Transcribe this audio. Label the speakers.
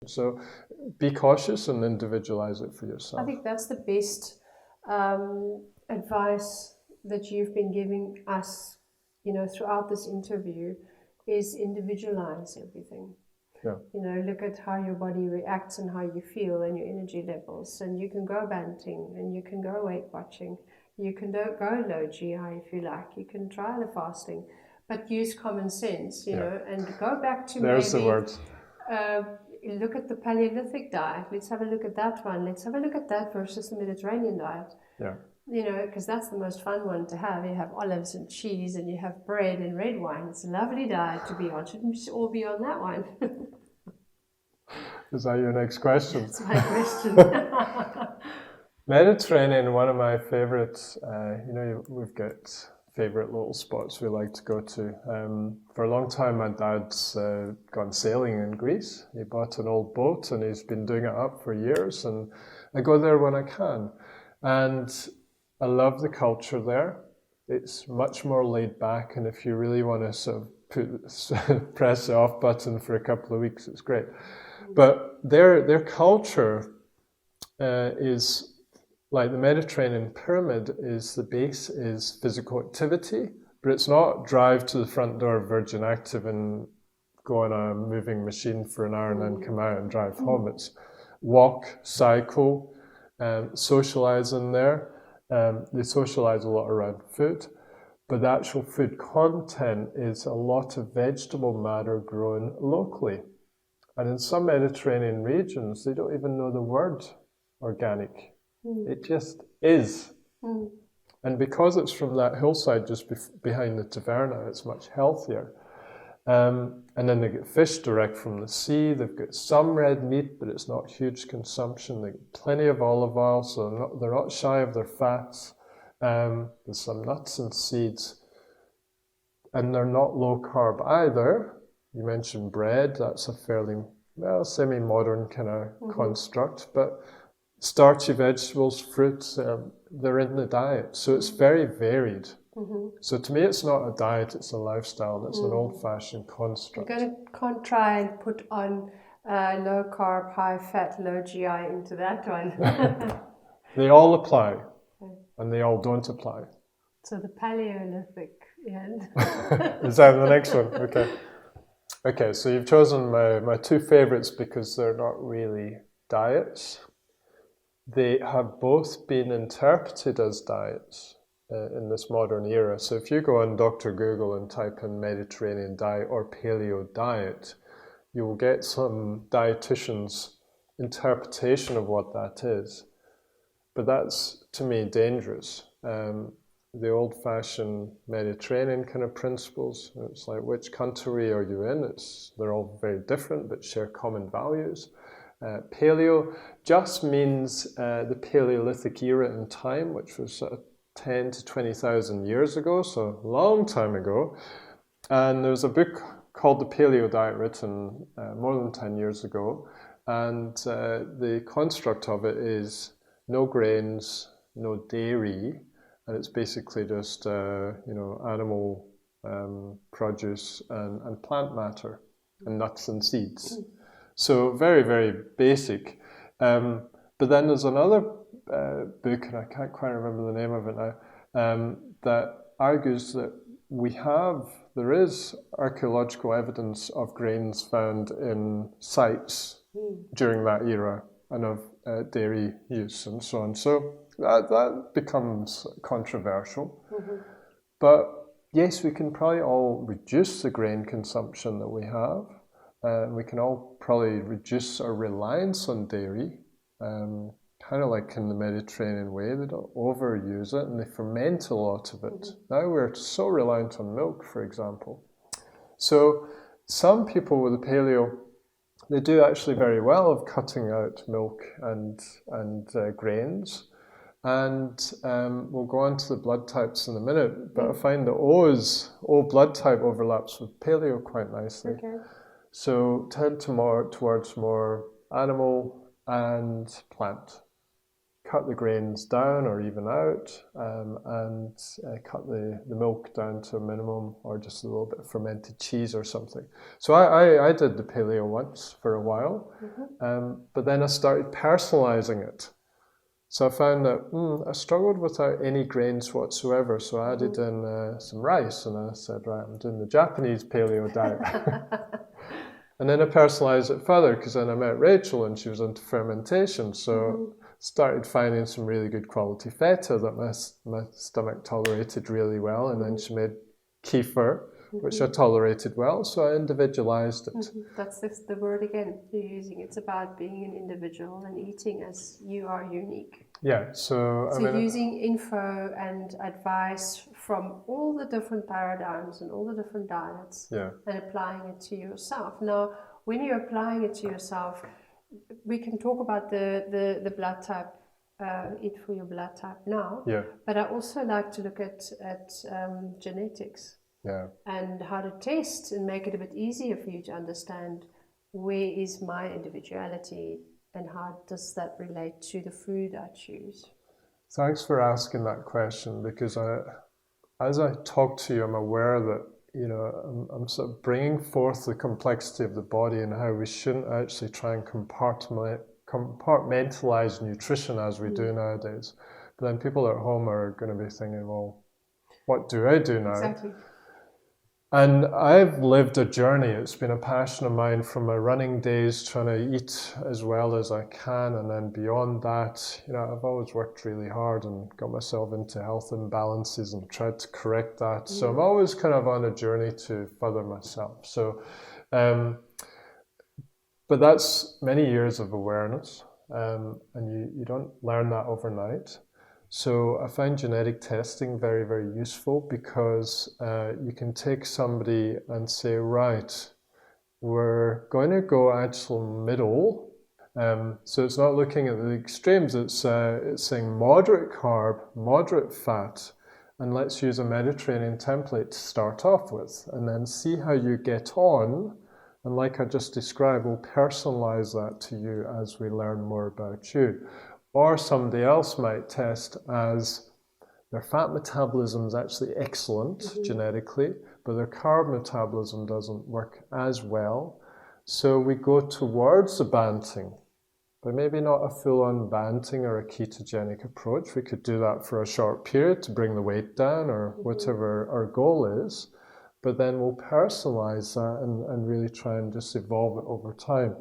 Speaker 1: So be cautious and individualize it for yourself.
Speaker 2: I think that's the best advice that you've been giving us, throughout this interview, is individualize everything.
Speaker 1: Yeah.
Speaker 2: Look at how your body reacts and how you feel and your energy levels. And you can go banting and you can go weight watching. You can go low GI if you like. You can try the fasting, but use common sense, and go back to
Speaker 1: There's
Speaker 2: maybe
Speaker 1: the words.
Speaker 2: Look at the Paleolithic diet. Let's have a look at that one. Let's have a look at that versus the Mediterranean diet.
Speaker 1: Yeah.
Speaker 2: Because that's the most fun one to have. You have olives and cheese and you have bread and red wine. It's a lovely diet to be on. Shouldn't we all be on that one?
Speaker 1: Is that your next question?
Speaker 2: That's my question.
Speaker 1: Mediterranean, one of my favorites. We've got favorite little spots we like to go to. For a long time, my dad's gone sailing in Greece. He bought an old boat and he's been doing it up for years. And I go there when I can. And I love the culture there. It's much more laid back. And if you really want to sort of press the off button for a couple of weeks, it's great. But their culture is like the Mediterranean pyramid. Is the base is physical activity, but it's not drive to the front door of Virgin Active and go on a moving machine for an hour and then come out and drive home. It's walk, cycle, socialize in there. They socialize a lot around food, but the actual food content is a lot of vegetable matter grown locally. And in some Mediterranean regions, they don't even know the word organic. It just is. And because it's from that hillside just behind the taverna, it's much healthier. And then they get fish direct from the sea. They've got some red meat, but it's not huge consumption. They get plenty of olive oil, so they're not shy of their fats. There's some nuts and seeds. And they're not low carb either. You mentioned bread. That's a fairly, semi-modern kind of construct. But starchy vegetables, fruits, they're in the diet. So it's very varied. So to me, it's not a diet, it's a lifestyle. It's an old-fashioned construct.
Speaker 2: Can't try and put on low carb, high fat, low GI into that one.
Speaker 1: They all apply, and they all don't apply.
Speaker 2: So the Paleolithic,
Speaker 1: Is that the next one? Okay, so you've chosen my two favorites because they're not really diets. They have both been interpreted as diets in this modern era. So if you go on Dr. Google and type in Mediterranean diet or Paleo diet, you will get some dietitians' interpretation of what that is. But that's, to me, dangerous. The old-fashioned Mediterranean kind of principles, it's like, which country are you in? They're all very different, but share common values. Paleo just means the Paleolithic era in time, which was 10 to 20,000 years ago, so a long time ago. And there's a book called The Paleo Diet written more than 10 years ago. And the construct of it is no grains, no dairy, and it's basically just animal produce and plant matter and nuts and seeds. So very, very basic. But then there's another book, and I can't quite remember the name of it now, that argues that there is archaeological evidence of grains found in sites during that era and of dairy use and so on. So that becomes controversial. But yes, we can probably all reduce the grain consumption that we have. We can all probably reduce our reliance on dairy, kind of like in the Mediterranean way. They don't overuse it and they ferment a lot of it. Now we're so reliant on milk, for example. So some people with the paleo, they do actually very well of cutting out milk and grains. And we'll go on to the blood types in a minute, but I find the O blood type overlaps with paleo quite nicely.
Speaker 2: Okay.
Speaker 1: So tend towards more animal and plant cut the grains down or even out, and cut the milk down to a minimum, or just a little bit of fermented cheese or something. So I did the paleo once for a while, but then I started personalizing it. So I found that I struggled without any grains whatsoever. So I added in some rice, and I said, right, I'm doing the Japanese paleo diet. And then I personalized it further, because then I met Rachel and she was into fermentation. So started finding some really good quality feta that my stomach tolerated really well. And then she made kefir, which I tolerated well. So I individualized it.
Speaker 2: That's the word again you're using. It's about being an individual and eating as you are unique.
Speaker 1: Yeah, so
Speaker 2: using info and advice from all the different paradigms and all the different diets, and applying it to yourself. Now, when you're applying it to yourself, we can talk about the blood type, eat for your blood type now.
Speaker 1: Yeah.
Speaker 2: But I also like to look at genetics.
Speaker 1: Yeah.
Speaker 2: And how to test and make it a bit easier for you to understand where is my individuality and how does that relate to the food I choose.
Speaker 1: Thanks for asking that question, because as I talk to you, I'm aware that I'm sort of bringing forth the complexity of the body and how we shouldn't actually try and compartmentalize nutrition as we do nowadays. But then people at home are going to be thinking, well, what do I do now?
Speaker 2: Exactly.
Speaker 1: And I've lived a journey. It's been a passion of mine from my running days, trying to eat as well as I can. And then beyond that, I've always worked really hard and got myself into health imbalances and tried to correct that. So I'm always kind of on a journey to further myself. So, but that's many years of awareness, and you don't learn that overnight. So I find genetic testing very, very useful, because you can take somebody and say, right, we're going to go actual middle. So it's not looking at the extremes. It's saying moderate carb, moderate fat, and let's use a Mediterranean template to start off with, and then see how you get on. And like I just described, we'll personalize that to you as we learn more about you. Or somebody else might test as their fat metabolism is actually excellent genetically, but their carb metabolism doesn't work as well. So we go towards the banting, but maybe not a full-on banting or a ketogenic approach. We could do that for a short period to bring the weight down or whatever our goal is, but then we'll personalize that and really try and just evolve it over time.